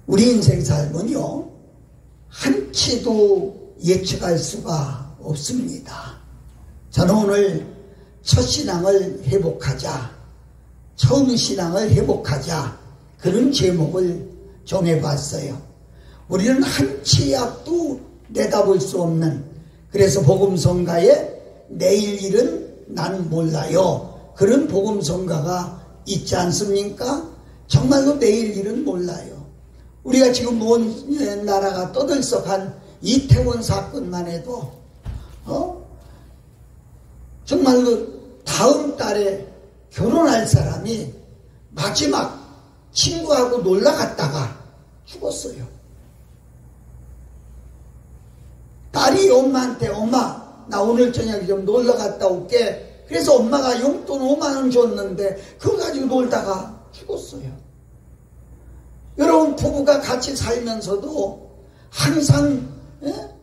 우리 인생 삶은요, 한치도 예측할 수가 없습니다. 저는 오늘 첫 신앙을 회복하자, 처음 신앙을 회복하자, 그런 제목을 정해봤어요. 우리는 한치 앞도 내다볼 수 없는, 그래서 복음성가에 내일 일은 난 몰라요, 그런 복음성가가 있지 않습니까? 정말로 내일 일은 몰라요. 우리가 지금 먼 나라가 떠들썩한 이태원 사건만 해도 정말로 다음 달에 결혼할 사람이 마지막 친구하고 놀러 갔다가 죽었어요. 딸이 엄마한테, 엄마 나 오늘 저녁에 좀 놀러 갔다 올게. 그래서 엄마가 용돈 5만 원 줬는데 그거 가지고 놀다가 죽었어요. 여러분, 부부가 같이 살면서도 항상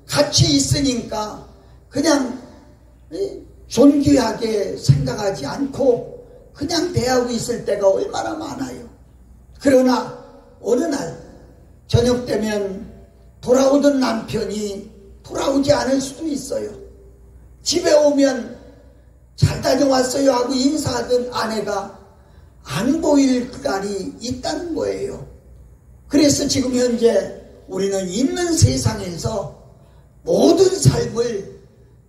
같이 있으니까 그냥 존귀하게 생각하지 않고 그냥 대하고 있을 때가 얼마나 많아요. 그러나 어느 날 저녁 되면 돌아오던 남편이 돌아오지 않을 수도 있어요. 집에 오면 잘 다녀왔어요 하고 인사하던 아내가 안 보일 날이 있다는 거예요. 그래서 지금 현재 우리는 있는 세상에서 모든 삶을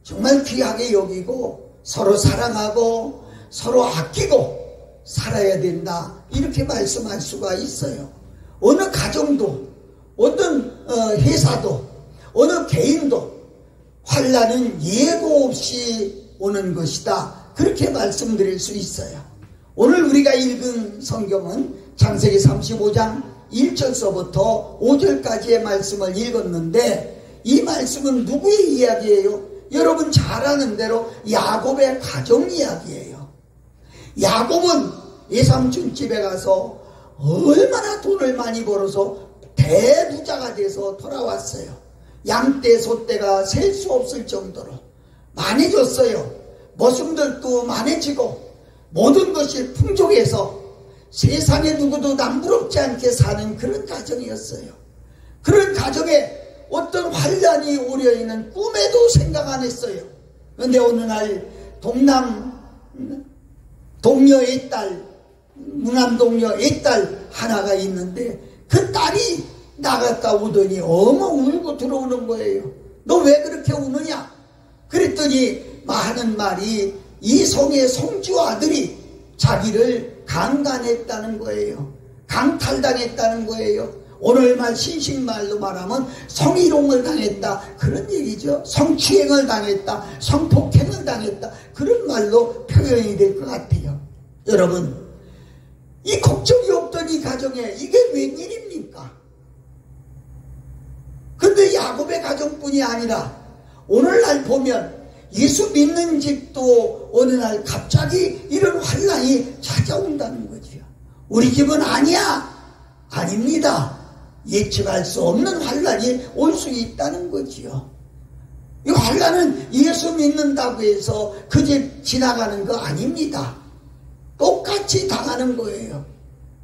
정말 귀하게 여기고 서로 사랑하고 서로 아끼고 살아야 된다, 이렇게 말씀할 수가 있어요. 어느 가정도, 어떤 회사도, 어느 개인도 환난은 예고 없이 오는 것이다, 그렇게 말씀드릴 수 있어요. 오늘 우리가 읽은 성경은 창세기 35장 1절서부터 5절까지의 말씀을 읽었는데, 이 말씀은 누구의 이야기예요? 여러분 잘 아는 대로 야곱의 가정 이야기예요. 야곱은 외삼촌 집에 가서 얼마나 돈을 많이 벌어서 대부자가 돼서 돌아왔어요. 양떼 소떼가 셀 수 없을 정도로 많아졌어요. 머슴들도 많아지고 모든 것이 풍족해서 세상에 누구도 남부럽지 않게 사는 그런 가정이었어요. 그런 가정에 어떤 환란이 오려 있는 꿈에도 생각 안 했어요. 그런데 어느 날 동녀의 딸, 무남 동녀의 딸 하나가 있는데 그 딸이 나갔다 오더니 어머 울고 들어오는 거예요. 너 왜 그렇게 우느냐? 그랬더니 하는 말이 이 성의 성주 아들이 자기를 강간했다는 거예요. 강탈당했다는 거예요. 오늘날 신식말로 말하면 성희롱을 당했다, 그런 얘기죠. 성추행을 당했다, 성폭행을 당했다, 그런 말로 표현이 될 것 같아요. 여러분, 이 걱정이 없던 이 가정에 이게 웬일입니까? 근데 야곱의 가정뿐이 아니라 오늘날 보면 예수 믿는 집도 어느 날 갑자기 이런 환란이 찾아온다는 거죠. 우리 집은 아니야. 아닙니다. 예측할 수 없는 환란이 올 수 있다는 거지요. 이 환란은 예수 믿는다고 해서 그 집 지나가는 거 아닙니다. 똑같이 당하는 거예요.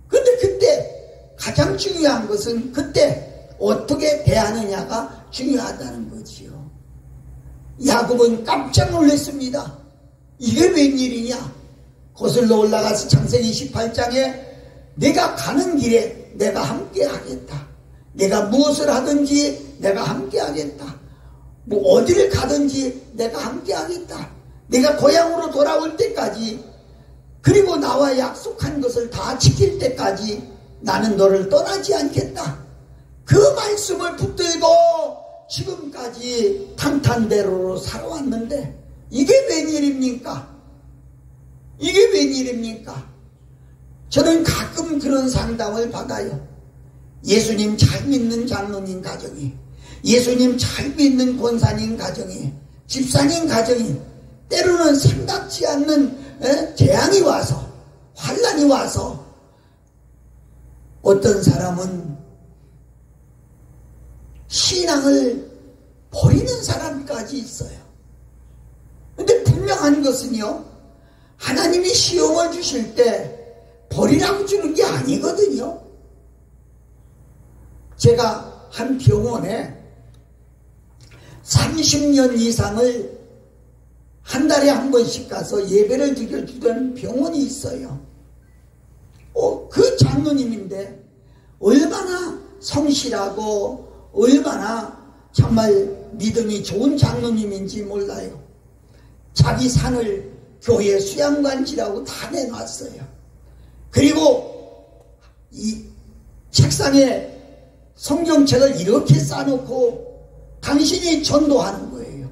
근데 그때 가장 중요한 것은 그때 어떻게 대하느냐가 중요하다는 거지요. 야곱은 깜짝 놀랐습니다. 이게 웬일이냐? 거슬러 올라가서 창세기 28장에 내가 가는 길에 내가 함께 하겠다. 내가 무엇을 하든지 내가 함께 하겠다. 뭐 어디를 가든지 내가 함께 하겠다. 내가 고향으로 돌아올 때까지, 그리고 나와 약속한 것을 다 지킬 때까지 나는 너를 떠나지 않겠다. 그 말씀을 붙들고 지금까지 탄탄대로로 살아왔는데 이게 웬일입니까? 이게 웬일입니까? 저는 가끔 그런 상담을 받아요. 예수님 잘 믿는 장로님 가정이, 예수님 잘 믿는 권사님 가정이, 집사님 가정이 때로는 생각지 않는 재앙이 와서, 환란이 와서 어떤 사람은 신앙을 버리는 사람까지 있어요. 근데 분명한 것은요, 하나님이 시험을 주실 때 버리라고 주는 게 아니거든요. 제가 한 병원에 30년 이상을 한 달에 한 번씩 가서 예배를 드려주던 병원이 있어요. 그 장로님인데 얼마나 성실하고 얼마나 정말 믿음이 좋은 장로님인지 몰라요. 자기 산을 교회 수양관지라고 다 내놨어요. 그리고 이 책상에 성경책을 이렇게 쌓아놓고 당신이 전도하는 거예요.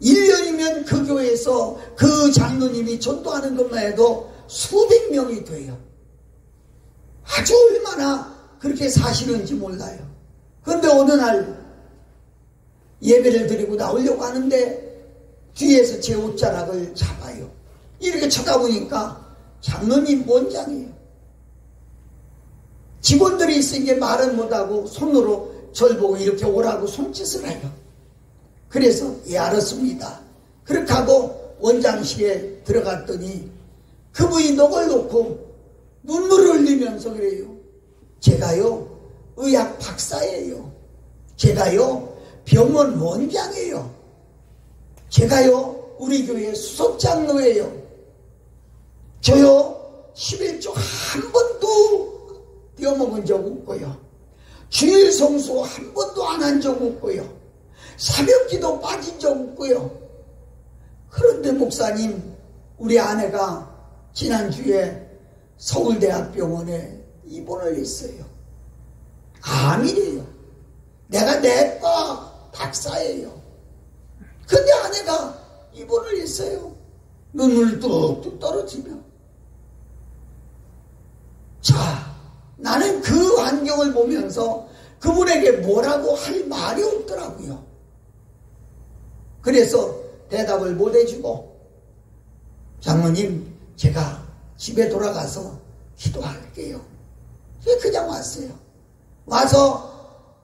1년이면 그 교회에서 그 장로님이 전도하는 것만 해도 수백 명이 돼요. 아주 얼마나 그렇게 사시는지 몰라요. 그런데 어느 날 예배를 드리고 나오려고 하는데 뒤에서 제 옷자락을 잡아요. 이렇게 쳐다보니까 장로님 원장이에요. 직원들이 있으니까 말은 못하고 손으로 절 보고 이렇게 오라고 손짓을 해요. 그래서 예 알았습니다. 그렇게 하고 원장실에 들어갔더니 그분이 녹을 놓고 눈물을 흘리면서 그래요. 제가요 의학 박사예요. 제가요 병원 원장이에요. 제가요 우리 교회 수석장로예요. 저요 11조 한 번도 떼어먹은 적 없고요. 주일 성수 한 번도 안 한 적 없고요. 새벽기도 빠진 적 없고요. 그런데 목사님 우리 아내가 지난주에 서울대학병원에 입원을 했어요. 암이래요. 내가 내과 박사예요. 근데 아내가 입원을 했어요. 눈물 뚝뚝 떨어지며. 자, 나는 그 환경을 보면서 그분에게 뭐라고 할 말이 없더라고요. 그래서 대답을 못 해주고 장로님 제가 집에 돌아가서 기도할게요. 그냥 왔어요. 와서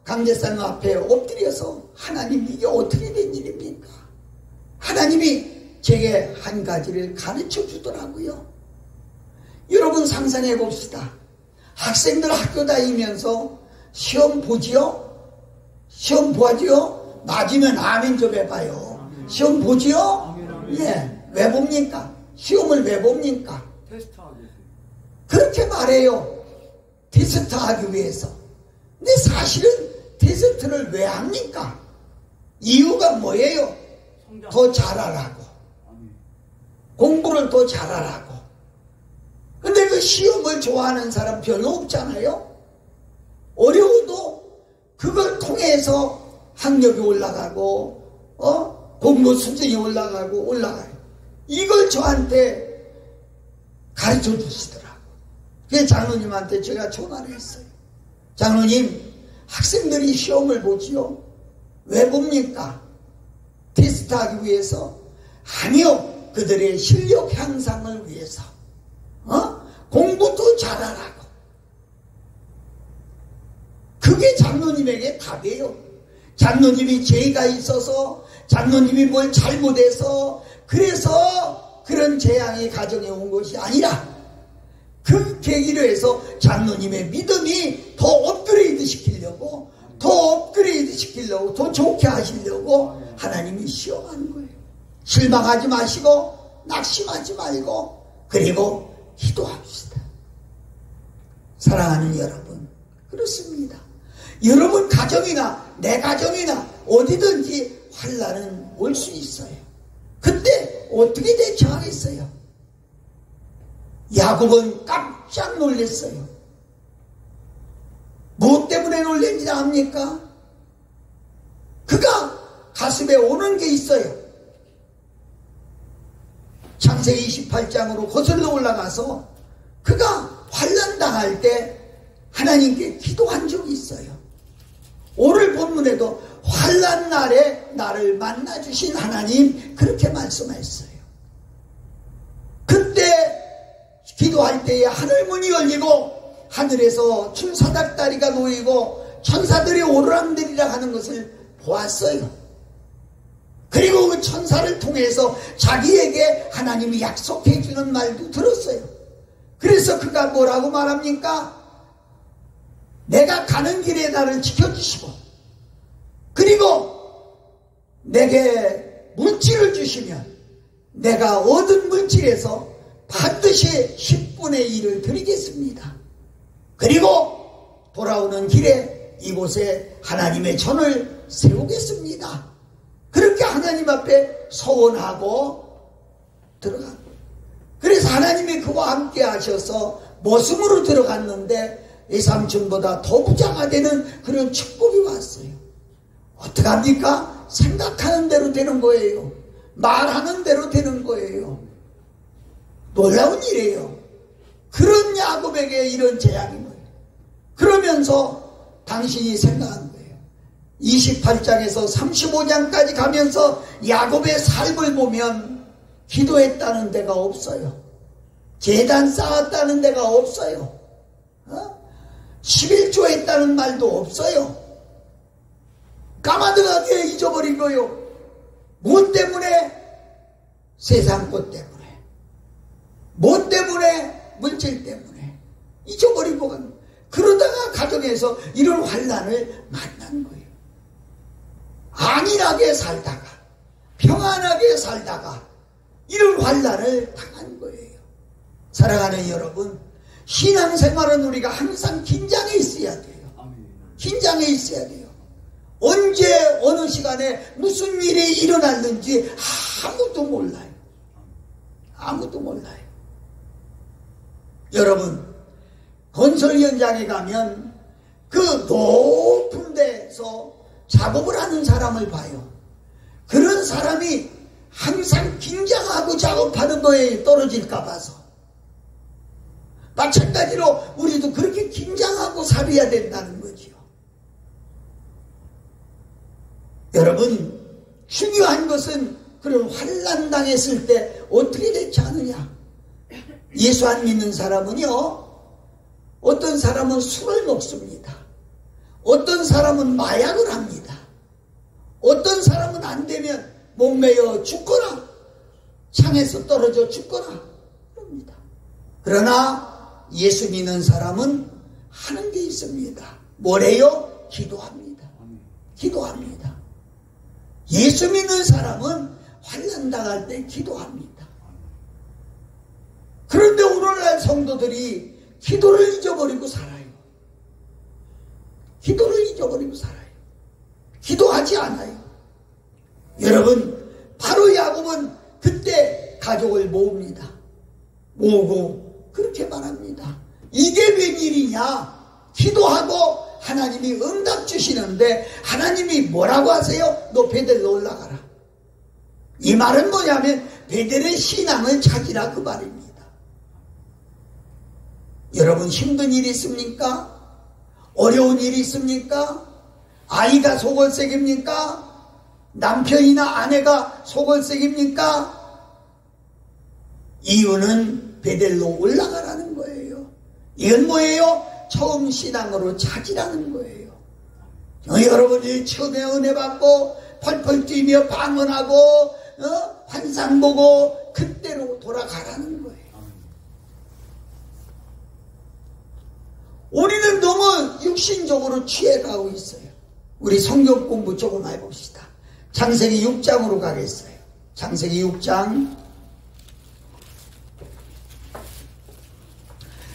강제사님 앞에 엎드려서 하나님 이게 어떻게 된 일입니까? 하나님이 제게 한 가지를 가르쳐 주더라고요. 여러분 상상해 봅시다. 학생들 학교 다니면서 시험 보지요? 시험 보지요? 맞으면 아멘 좀 해봐요. 시험 보지요? 예. 왜 봅니까? 시험을 왜 봅니까? 테스트하기. 그렇게 말해요. 테스트하기 위해서. 근데 사실은 테스트를 왜 합니까? 이유가 뭐예요? 더 잘하라고. 공부를 더 잘하라고. 근데 그 시험을 좋아하는 사람 별로 없잖아요. 어려워도 그걸 통해서 학력이 올라가고 공부 수준이 올라가고 이걸 저한테 가르쳐 주시더라고. 그래서 장로님한테 제가 전화를 했어요. 장로님 학생들이 시험을 보지요? 왜 봅니까? 테스트하기 위해서? 아니요. 그들의 실력 향상을 위해서. 공부도 잘하라고. 그게 장로님에게 답이에요. 장로님이 죄가 있어서, 장로님이 뭘 잘못해서, 그래서 그런 재앙이 가정에 온 것이 아니라, 그 계기로 해서 장로님의 믿음이 더 업그레이드 시키려고, 더 좋게 하시려고 하나님이 시험하는 거예요. 실망하지 마시고, 낙심하지 말고, 그리고 기도합시다. 사랑하는 여러분, 그렇습니다. 여러분 가정이나 내 가정이나 어디든지 환난은 올 수 있어요. 그때 어떻게 대처하겠어요? 야곱은 깜짝 놀랐어요. 무엇 때문에 놀란지 압니까? 그가 가슴에 오는 게 있어요. 창세기 28장으로 거슬러 올라가서 그가 환난 당할 때 하나님께 기도한 적이 있어요. 오늘 본문에도 환난 날에 나를 만나주신 하나님 그렇게 말씀했어요. 그때 기도할 때에 하늘문이 열리고 하늘에서 춘사닥다리가 놓이고 천사들이 오르락내리락 하는 것을 보았어요. 그리고 그 천사를 통해서 자기에게 하나님이 약속해 주는 말도 들었어요. 그래서 그가 뭐라고 말합니까? 내가 가는 길에 나를 지켜주시고, 그리고 내게 물질을 주시면 내가 얻은 물질에서 반드시 10분의 1을 드리겠습니다. 그리고 돌아오는 길에 이곳에 하나님의 전을 세우겠습니다. 그렇게 하나님 앞에 소원하고 들어간. 그래서 하나님이 그와 함께 하셔서 모습으로 들어갔는데 이 삼촌보다 더 부자가 되는 그런 축복이 왔어요. 어떡합니까? 생각하는 대로 되는 거예요. 말하는 대로 되는 거예요. 놀라운 일이에요. 그런 야곱에게 이런 재앙인 거예요. 그러면서 당신이 생각한 거예요. 28장에서 35장까지 가면서 야곱의 삶을 보면 기도했다는 데가 없어요. 제단 쌓았다는 데가 없어요. 11조 했다는 말도 없어요. 까마득하게 잊어버린 거요. 뭐 때문에? 세상 것 때문에. 뭐 때문에? 물질 때문에. 잊어버리고 간 거예요. 그러다가 가정에서 이런 환난을 만난 거예요. 안일하게 살다가, 평안하게 살다가 이런 환난을 당한 거예요. 사랑하는 여러분, 신앙생활은 우리가 항상 긴장해 있어야 돼요. 긴장해 있어야 돼요. 언제 어느 시간에 무슨 일이 일어났는지 아무도 몰라요. 아무도 몰라요. 여러분, 건설 현장에 가면 그 높은 데서 작업을 하는 사람을 봐요. 그런 사람이 항상 긴장하고 작업하는 거에 떨어질까 봐서. 마찬가지로 우리도 그렇게 긴장하고 살아야 된다는 거지요. 여러분, 중요한 것은 그런 환난 당했을 때 어떻게 대처 하느냐. 예수 안 믿는 사람은요, 어떤 사람은 술을 먹습니다. 어떤 사람은 마약을 합니다. 어떤 사람은 안 되면 목매여 죽거나 창에서 떨어져 죽거나 그럽니다. 그러나 예수 믿는 사람은 하는 게 있습니다. 뭐래요? 기도합니다. 기도합니다. 예수 믿는 사람은 환난 당할 때 기도합니다. 그런데 오늘날 성도들이 기도를 잊어버리고 살아요. 기도를 잊어버리고 살아요. 기도하지 않아요. 여러분, 바로 야곱은 그때 가족을 모읍니다. 모으고 그렇게 말합니다. 이게 웬일이냐? 기도하고 하나님이 응답 주시는데 하나님이 뭐라고 하세요? 너 베델로 올라가라. 이 말은 뭐냐면 베델의 신앙을 찾으라 그 말입니다. 여러분, 힘든 일이 있습니까? 어려운 일이 있습니까? 아이가 속을색입니까? 남편이나 아내가 속을색입니까? 이유는 베델로 올라가라는 거예요. 이건 뭐예요? 처음 신앙으로 찾으라는 거예요. 여러분이 처음에 은혜 받고 펄펄 뛰며 방언하고 환상 보고 그때로 돌아가라는 거예요. 우리는 너무 육신적으로 취해가고 있어요. 우리 성경 공부 조금 해봅시다. 창세기 6장으로 가겠어요. 창세기 6장.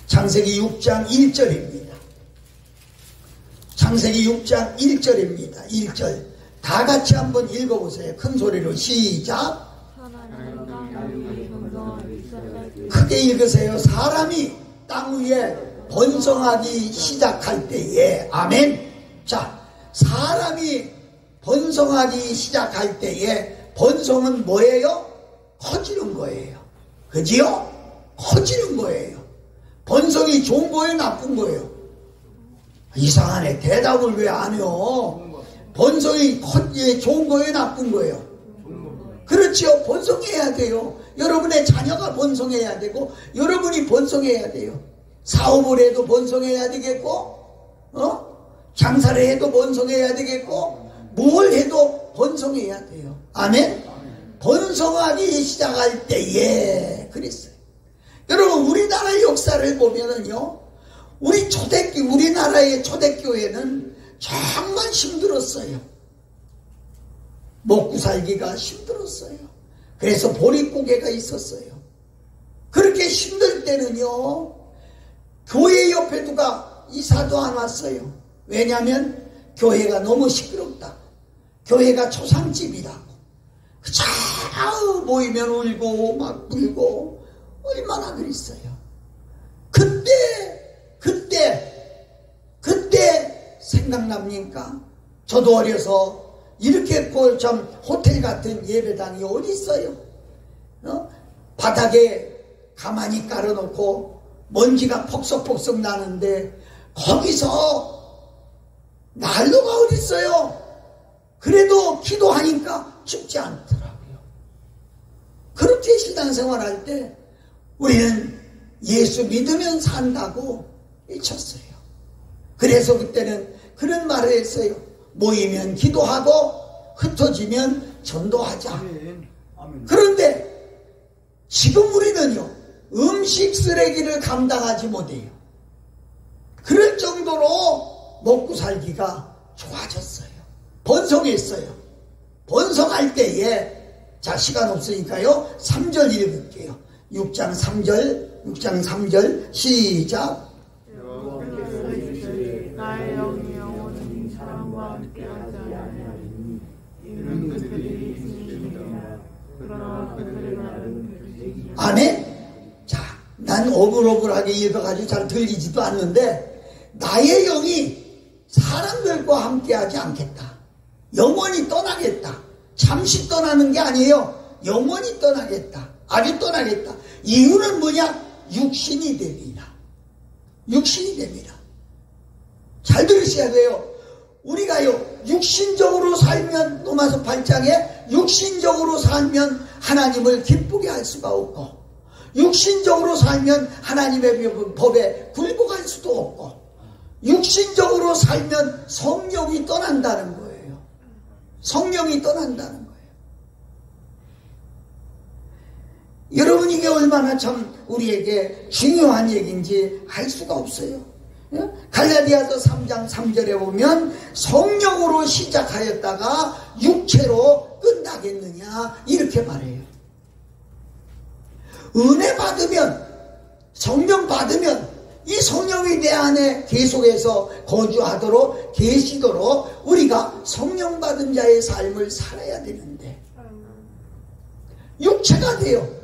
창세기 6장 1절입니다. 창세기 6장 1절입니다. 1절. 다 같이 한번 읽어보세요. 큰 소리로 시작. 크게 읽으세요. 사람이 땅 위에 번성하기 시작할 때에, 아멘. 자, 사람이 번성하기 시작할 때에 번성은 뭐예요? 커지는 거예요. 그지요? 커지는 거예요. 번성이 좋은 거예요? 나쁜 거예요? 이상하네. 대답을 왜 안 해요? 번성이 좋은 거예요? 나쁜 거예요? 그렇죠. 번성해야 돼요. 여러분의 자녀가 번성해야 되고 여러분이 번성해야 돼요. 사업을 해도 번성해야 되겠고 장사를 해도 번성해야 되겠고 뭘 해도 번성해야 돼요. 아멘. 번성하기 시작할 때에 그랬어요. 여러분, 우리나라 역사를 보면은요, 우리 초대교회, 우리나라의 초대교회는 정말 힘들었어요. 먹고 살기가 힘들었어요. 그래서 보릿고개가 있었어요. 그렇게 힘들 때는요, 교회 옆에 누가 이사도 안 왔어요. 왜냐하면 교회가 너무 시끄럽다고, 교회가 초상집이라고. 자 모이면 울고 막 울고 얼마나 그랬어요. 그때 생각납니까? 저도 어려서 이렇게 참 호텔 같은 예배당이 어디 있어요? 바닥에 가만히 깔아놓고 먼지가 폭석폭석 나는데 거기서 난로가 어디 있어요? 그래도 기도하니까 춥지 않더라고요. 그렇게 신앙생활할 때 우리는 예수 믿으면 산다고 외쳤어요. 그래서 그때는 그런 말을 했어요. 모이면 기도하고 흩어지면 전도하자. 그런데 지금 우리는요, 음식 쓰레기를 감당하지 못해요. 그럴 정도로 먹고 살기가 좋아졌어요. 번성했어요. 번성할 때에, 자, 시간 없으니까요, 3절 읽을게요. 6장 3절 시작. 나의 영이 영원히 사람과 함께하지 아니하리니 이는 그들이 있으리라. 그러나 그들의 말은 안에, 자, 난 오글오글하게 읽어가지고 잘 들리지도 않는데, 나의 영이 사람들과 함께하지 않겠다. 영원히 떠나겠다. 잠시 떠나는 게 아니에요. 영원히 떠나겠다. 아주 떠나겠다. 이유는 뭐냐? 육신이 됩니다. 육신이 됩니다. 잘 들으셔야 돼요. 우리가요, 육신적으로 살면, 로마서 8장에 육신적으로 살면 하나님을 기쁘게 할 수가 없고, 육신적으로 살면 하나님의 법에 굴복할 수도 없고, 육신적으로 살면 성령이 떠난다는 거예요. 성령이 떠난다는 거예요. 여러분, 이게 얼마나 참 우리에게 중요한 얘기인지 알 수가 없어요. 갈라디아서 3장 3절에 보면 성령으로 시작하였다가 육체로 끝나겠느냐 이렇게 말해요. 은혜 받으면, 성령 받으면 이 성령이 내 안에 계속해서 거주하도록 계시도록 우리가 성령 받은 자의 삶을 살아야 되는데, 육체가 돼요.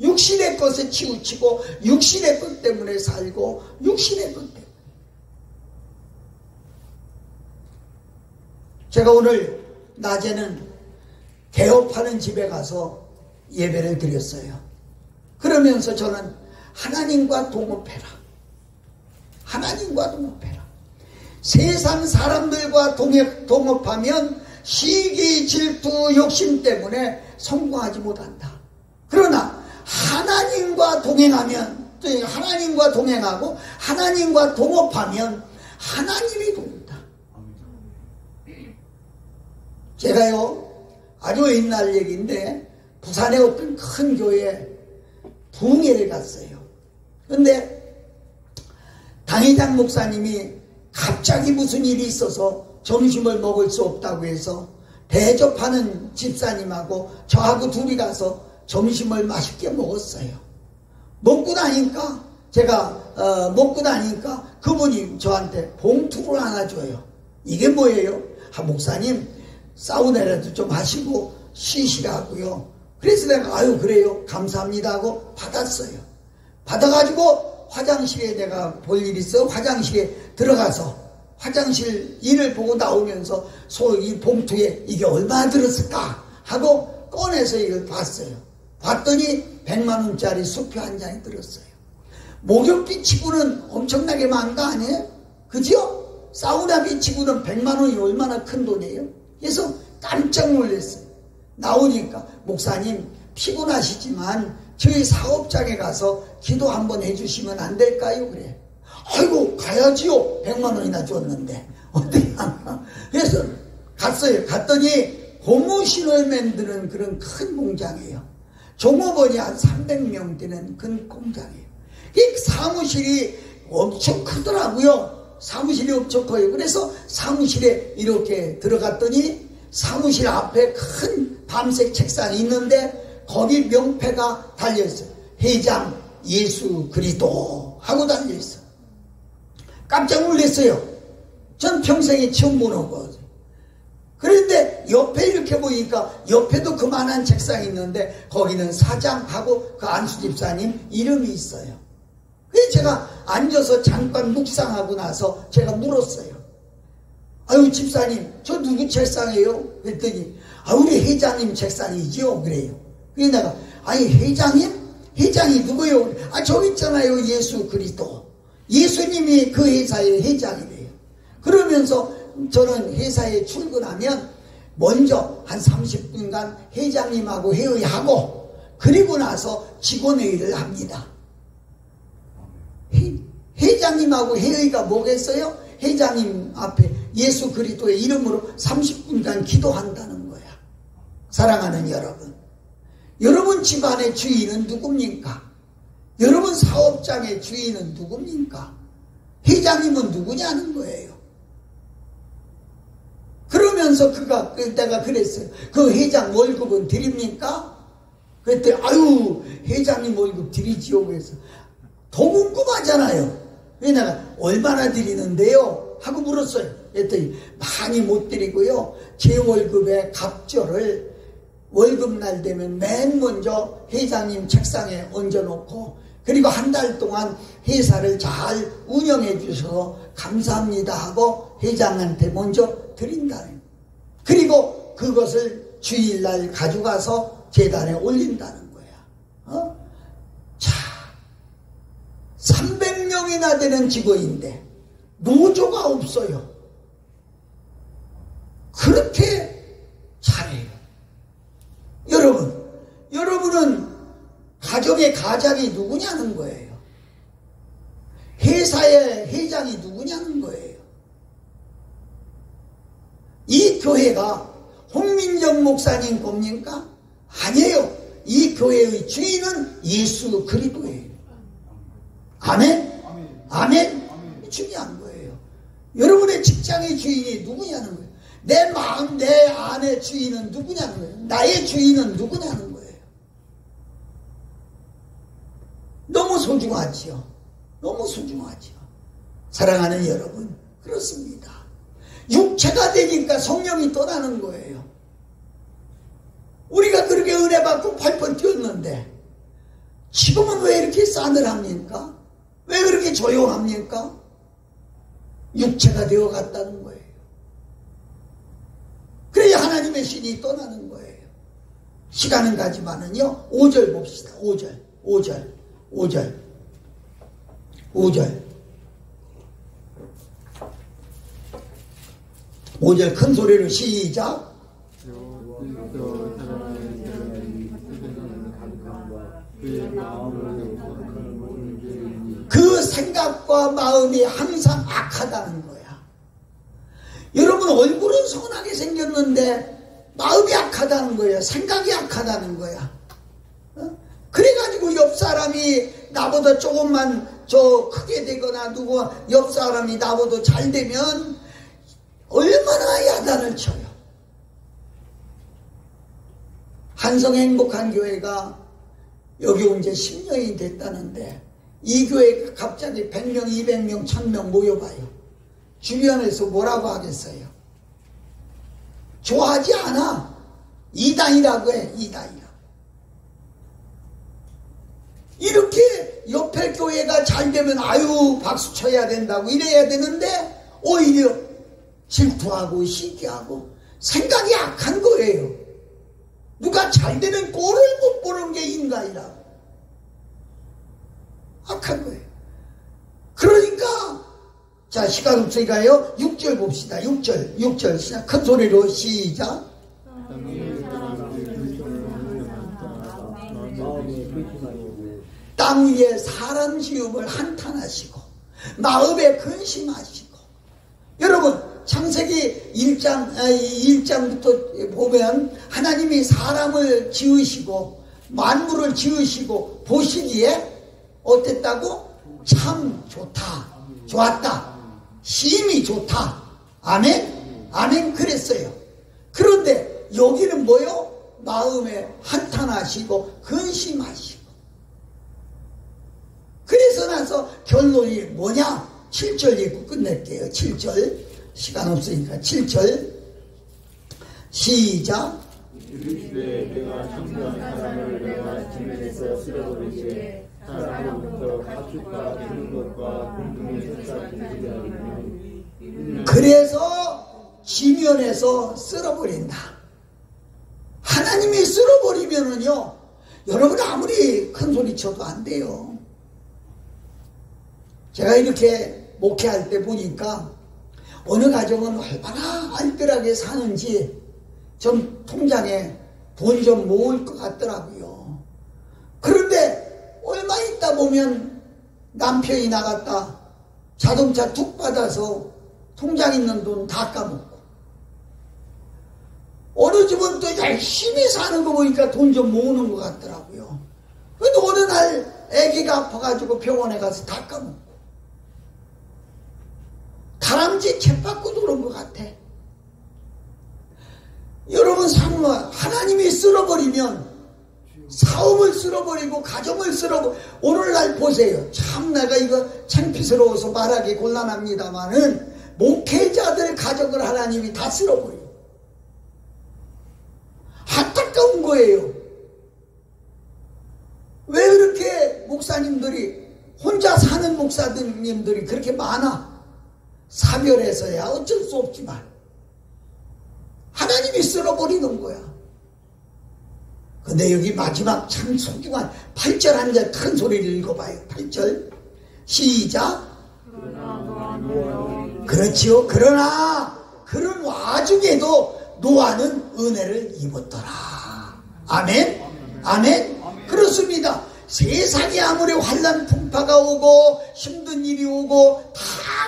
육신의 것에 치우치고 육신의 것 때문에 살고 육신의 것 때문에. 제가 오늘 낮에는 개업하는 집에 가서 예배를 드렸어요. 그러면서 저는 하나님과 동업해라. 하나님과 동업해라. 세상 사람들과 동업하면 시기, 질투, 욕심 때문에 성공하지 못한다. 그러나 하나님과 동행하면, 하나님과 동행하고 하나님과 동업하면 하나님이 돕니다. 제가요, 아주 옛날 얘기인데 부산의 어떤 큰 교회에 부흥회를 갔어요. 근데 당회장 목사님이 갑자기 무슨 일이 있어서 점심을 먹을 수 없다고 해서 대접하는 집사님하고 저하고 둘이 가서 점심을 맛있게 먹었어요. 먹고 나니까 그분이 저한테 봉투를 하나 줘요. 이게 뭐예요? 목사님 사우나라도 좀 하시고 쉬시라고요. 그래서 내가 아유 그래요 감사합니다 하고 받았어요. 받아가지고 화장실에 내가 볼 일이 있어 화장실에 들어가서 화장실 일을 보고 나오면서 이 봉투에 이게 얼마나 들었을까 하고 꺼내서 이걸 봤어요. 봤더니 100만원짜리 수표 한 장이 들었어요. 목욕비 치고는 엄청나게 많은 거 아니에요? 그죠? 사우나비 치고는 100만원이 얼마나 큰 돈이에요? 그래서 깜짝 놀랐어요. 나오니까 목사님 피곤하시지만 저희 사업장에 가서 기도 한번 해주시면 안 될까요? 그래. 아이고 가야지요. 100만원이나 줬는데 어떻게 하나. 그래서 갔어요. 갔더니 고무신을 만드는 그런 큰 공장이에요. 종업원이 한 300명 되는 큰 공장이에요. 이 사무실이 엄청 크더라고요. 사무실이 엄청 커요. 그래서 사무실에 이렇게 들어갔더니 사무실 앞에 큰 밤색 책상이 있는데 거기 명패가 달려있어요. 회장 예수 그리스도 하고 달려있어요. 깜짝 놀랐어요. 전 평생에 처음 보는 거거든요. 그런데 옆에 이렇게 보니까 옆에도 그만한 책상이 있는데 거기는 사장하고 그 안수 집사님 이름이 있어요. 그래서 제가 앉아서 잠깐 묵상하고 나서 제가 물었어요. 아유 집사님 저 누구 책상이에요? 그랬더니 우리 회장님 책상이지요. 그래요. 그래서 내가 아니 회장이 누구요? 저기 있잖아요. 예수 그리스도. 예수님이 그 회사의 회장이래요. 그러면서 저는 회사에 출근하면 먼저 한 30분간 회장님하고 회의하고 그리고 나서 직원회의를 합니다. 회장님하고 회의가 뭐겠어요? 회장님 앞에 예수 그리스도의 이름으로 30분간 기도한다는 거야. 사랑하는 여러분, 여러분 집안의 주인은 누굽니까? 여러분 사업장의 주인은 누굽니까? 회장님은 누구냐는 거예요. 그러면서 내가 그랬어요. 그 회장 월급은 드립니까? 그랬더니 아유 회장님 월급 드리지요. 그래서 더 궁금하잖아요. 그래서 내가 얼마나 드리는데요? 하고 물었어요. 그랬더니 많이 못 드리고요. 제 월급의 갑절을 월급날 되면 맨 먼저 회장님 책상에 얹어놓고 그리고 한 달 동안 회사를 잘 운영해 주셔서 감사합니다 하고 회장한테 먼저 드린다는. 그리고 그것을 주일날 가져가서 제단에 올린다는 거야. 자, 300명이나 되는 직원인데 노조가 없어요. 그렇게 잘해요. 여러분은 가정의 가장이 누구냐는 거예요. 회사의 회장이 누구냐는 거예요. 이 교회가 홍민정 목사님 겁니까? 아니에요. 이 교회의 주인은 예수 그리스도예요. 아멘? 아멘? 중요한 거예요. 여러분의 직장의 주인이 누구냐는 거예요. 내 마음, 내 안의 주인은 누구냐는 거예요. 나의 주인은 누구냐는 거예요. 너무 소중하지요. 너무 소중하지요. 사랑하는 여러분, 그렇습니다. 육체가 되니까 성령이 떠나는 거예요. 우리가 그렇게 은혜 받고 팔팔 뛰었는데 지금은 왜 이렇게 싸늘합니까? 왜 그렇게 조용합니까? 육체가 되어 갔다는 거예요. 그래야 하나님의 신이 떠나는 거예요. 시간은 가지만은요. 5절 봅시다. 5절 큰 소리로 시작. 그 생각과 마음이 항상 악하다는 거야. 여러분 얼굴은 선하게 생겼는데 마음이 악하다는 거야. 생각이 악하다는 거야. 그래가지고 옆 사람이 나보다 조금만 크게 되거나 누구 옆 사람이 나보다 잘 되면 얼마나 야단을 쳐요. 한성행복한 교회가 여기 온 지 10년이 됐다는데 이 교회가 갑자기 100명, 200명, 1000명 모여봐요. 주변에서 뭐라고 하겠어요? 좋아하지 않아. 이단이라고 해. 이단이라고. 이렇게 옆에 교회가 잘 되면 아유 박수 쳐야 된다고 이래야 되는데 오히려 질투하고 시기하고 생각이 악한 거예요. 누가 잘 되는 꼴을 못 보는 게 인간이라. 악한 거예요. 그러니까 자 시간 없으니까요 6절 봅시다. 6절 시작. 큰 소리로 시작. 땅 위에 사람 지음을 한탄하시고 마음에 근심하시고. 여러분 창세기 1장부터 보면 하나님이 사람을 지으시고 만물을 지으시고 보시기에 어땠다고? 참 좋다, 좋았다, 심히 좋다. 아멘? 아멘 그랬어요. 그런데 여기는 뭐요? 마음에 한탄하시고 근심하시고. 그래서 나서 결론이 뭐냐? 7절 읽고 끝낼게요. 7절 시간 없으니까 7절 시작. 이르시되 내가 청소한 사람을 내가 지면에서 쓸어버리시되 사람으로부터 가축과 기는 것과 공중의 새싹 기르리니. 그래서 지면에서 쓸어버린다. 하나님이 쓸어버리면은요, 여러분 아무리 큰 소리 쳐도 안 돼요. 제가 이렇게 목회할 때 보니까 어느 가정은 얼마나 알뜰하게 사는지 좀 통장에 돈 좀 모을 것 같더라고요. 그런데 얼마 있다 보면 남편이 나갔다 자동차 툭 받아서 통장 있는 돈 다 까먹고, 어느 집은 또 열심히 사는 거 보니까 돈 좀 모으는 것 같더라고요. 근데 어느 날 아기가 아파가지고 병원에 가서 다 까먹고 다람쥐 책 받고 노는 것 같아. 여러분 삶을 하나님이 쓸어버리면 사업을 쓸어버리고 가정을 쓸어버리고, 오늘날 보세요. 참 내가 이거 창피스러워서 말하기 곤란합니다마는 목회자들 가정을 하나님이 다 쓸어버려요. 안타까운 거예요. 왜 그렇게 목사님들이, 혼자 사는 목사님들이 그렇게 많아? 사별해서야 어쩔 수 없지만 하나님이 쓸어버리는 거야. 근데 여기 마지막 참 소중한 8절 한 절 큰 소리를 읽어봐요. 8절 시작. 그렇지요. 그러나 그런 와중에도 노아는 은혜를 입었더라. 아멘. 아멘. 그렇습니다. 세상에 아무리 환난 풍파가 오고 힘든 일이 오고 다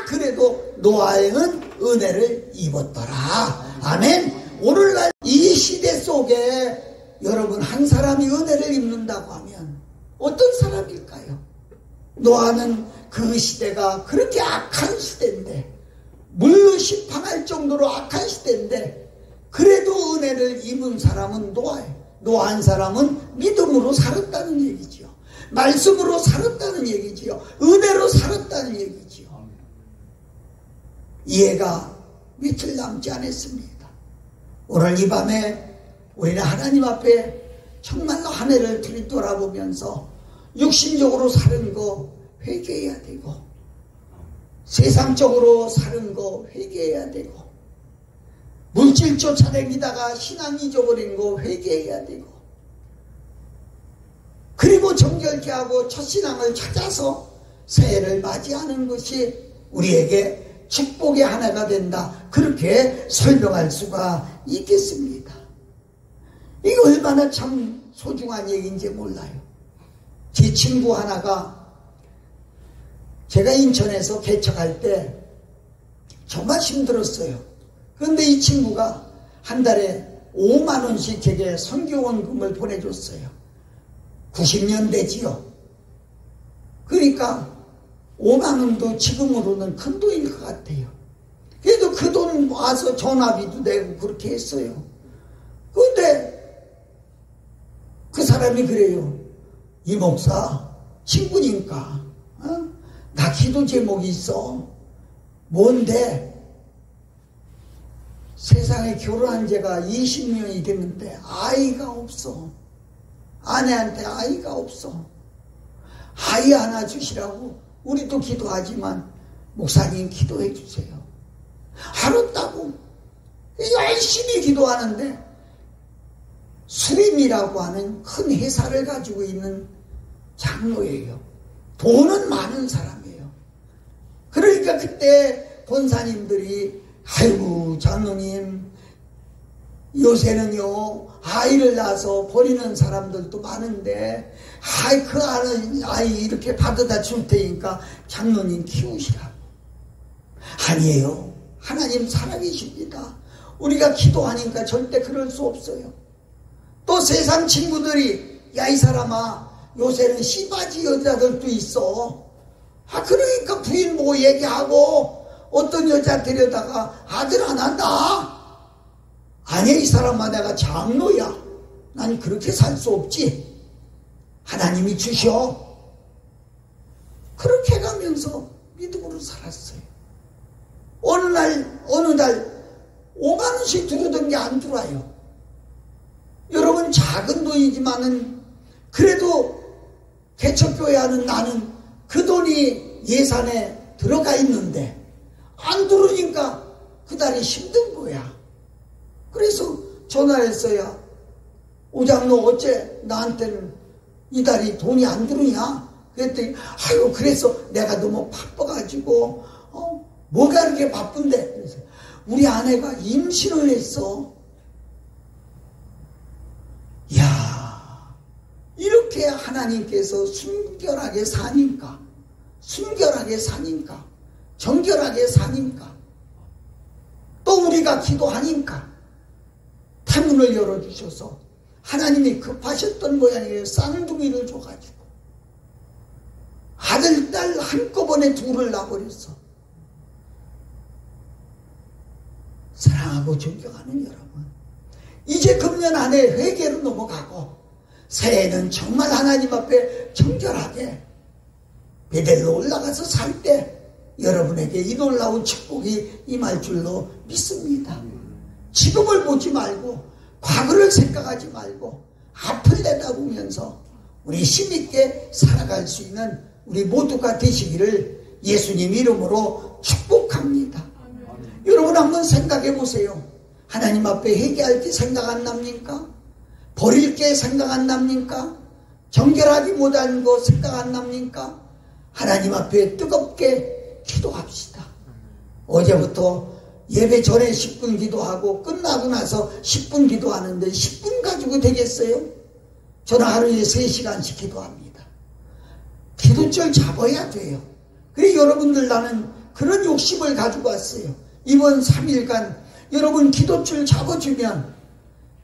그래도 노아에는 은혜를 입었더라. 아멘. 오늘날 이 시대 속에 여러분 한 사람이 은혜를 입는다고 하면 어떤 사람일까요? 노아는 그 시대가 그렇게 악한 시대인데, 물로 심판할 정도로 악한 시대인데 그래도 은혜를 입은 사람은 노아예요. 노아 한 사람은 믿음으로 살았다는 얘기지요. 말씀으로 살았다는 얘기지요. 은혜로 살았다는 얘기지요. 이해가 며칠 남지 않았습니다. 오늘 이 밤에 우리는 하나님 앞에 정말로 한 해를 뒤돌아보면서 육신적으로 사는 거 회개해야 되고, 세상적으로 사는 거 회개해야 되고, 물질 쫓아다니다가 신앙 잊어버린 거 회개해야 되고, 그리고 정결케 하고 첫신앙을 찾아서 새해를 맞이하는 것이 우리에게 축복의 하나가 된다. 그렇게 설명할 수가 있겠습니다. 이게 얼마나 참 소중한 얘기인지 몰라요. 제 친구 하나가, 제가 인천에서 개척할 때 정말 힘들었어요. 그런데 이 친구가 한 달에 5만 원씩 제게 선교원금을 보내줬어요. 90년대지요. 그러니까 5만 원도 지금으로는 큰 돈일 것 같아요. 그래도 그 돈 와서 전화비도 내고 그렇게 했어요. 그런데 그 사람이 그래요. 이 목사 친구니까 나 기도 제목이 있어. 뭔데? 세상에 결혼한 지가 20년이 됐는데 아이가 없어. 아내한테 아이가 없어. 아이 하나 주시라고. 우리도 기도하지만 목사님 기도해 주세요. 알았다고 열심히 기도하는데, 수림이라고 하는 큰 회사를 가지고 있는 장로예요. 돈은 많은 사람이에요. 그러니까 그때 권사님들이 아이고 장로님 요새는요 아이를 낳아서 버리는 사람들도 많은데 그 아이 이렇게 받아다 줄 테니까 장로님 키우시라고. 아니에요. 하나님 살아계십니다. 우리가 기도하니까 절대 그럴 수 없어요. 또 세상 친구들이 야 이 사람아 요새는 씨바지 여자들도 있어. 그러니까 부인 보고 얘기하고 어떤 여자 데려다가 아들 안 한다. 아니, 이 사람아, 내가 장로야. 난 그렇게 살 수 없지. 하나님이 주셔. 그렇게 가면서 믿음으로 살았어요. 어느 날 5만 원씩 들어오던 게 안 들어와요. 여러분, 작은 돈이지만은 그래도 개척교회 하는 나는 그 돈이 예산에 들어가 있는데 안 들어오니까 그달이 힘든 거야. 그래서 전화했어요. 오장로 어째 나한테는 이달이 돈이 안 들어오냐? 그랬더니 아유, 그래서 내가 너무 바빠가지고 뭐가 이렇게 바쁜데? 그래서 우리 아내가 임신을 했어. 이야, 이렇게 하나님께서 순결하게 사니까, 정결하게 사니까, 또 우리가 기도하니까 태문을 열어주셔서 하나님이 급하셨던 모양이에요. 쌍둥이를 줘가지고 아들, 딸 한꺼번에 둘을 낳아버렸어. 사랑하고 존경하는 여러분, 이제 금년 안에 회개로 넘어가고 새해는 정말 하나님 앞에 정결하게 베델로 올라가서 살 때 여러분에게 이 놀라운 축복이 임할 줄로 믿습니다. 지금을 보지 말고 과거를 생각하지 말고 앞을 내다보면서 우리 힘있게 살아갈 수 있는 우리 모두가 되시기를 예수님 이름으로 축복합니다. 여러분, 한번 생각해 보세요. 하나님 앞에 회개할 때 생각 안 납니까? 버릴 게 생각 안 납니까? 정결하지 못한 거 생각 안 납니까? 하나님 앞에 뜨겁게 기도합시다. 어제부터 예배 전에 10분 기도하고 끝나고 나서 10분 기도하는데 10분 가지고 되겠어요? 저는 하루에 3시간씩 기도합니다. 기도줄 잡아야 돼요. 그래, 여러분들, 나는 그런 욕심을 가지고 왔어요. 이번 3일간 여러분 기도줄 잡아주면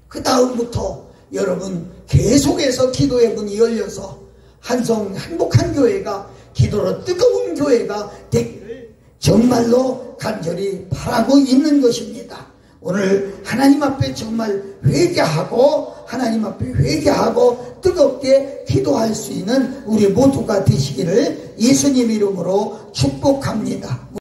그 다음부터 여러분 계속해서 기도의 문이 열려서 한성 행복한 교회가 기도로 뜨거운 교회가 되기를 정말로 간절히 바라고 있는 것입니다. 오늘 하나님 앞에 정말 회개하고 하나님 앞에 회개하고 뜨겁게 기도할 수 있는 우리 모두가 되시기를 예수님 이름으로 축복합니다.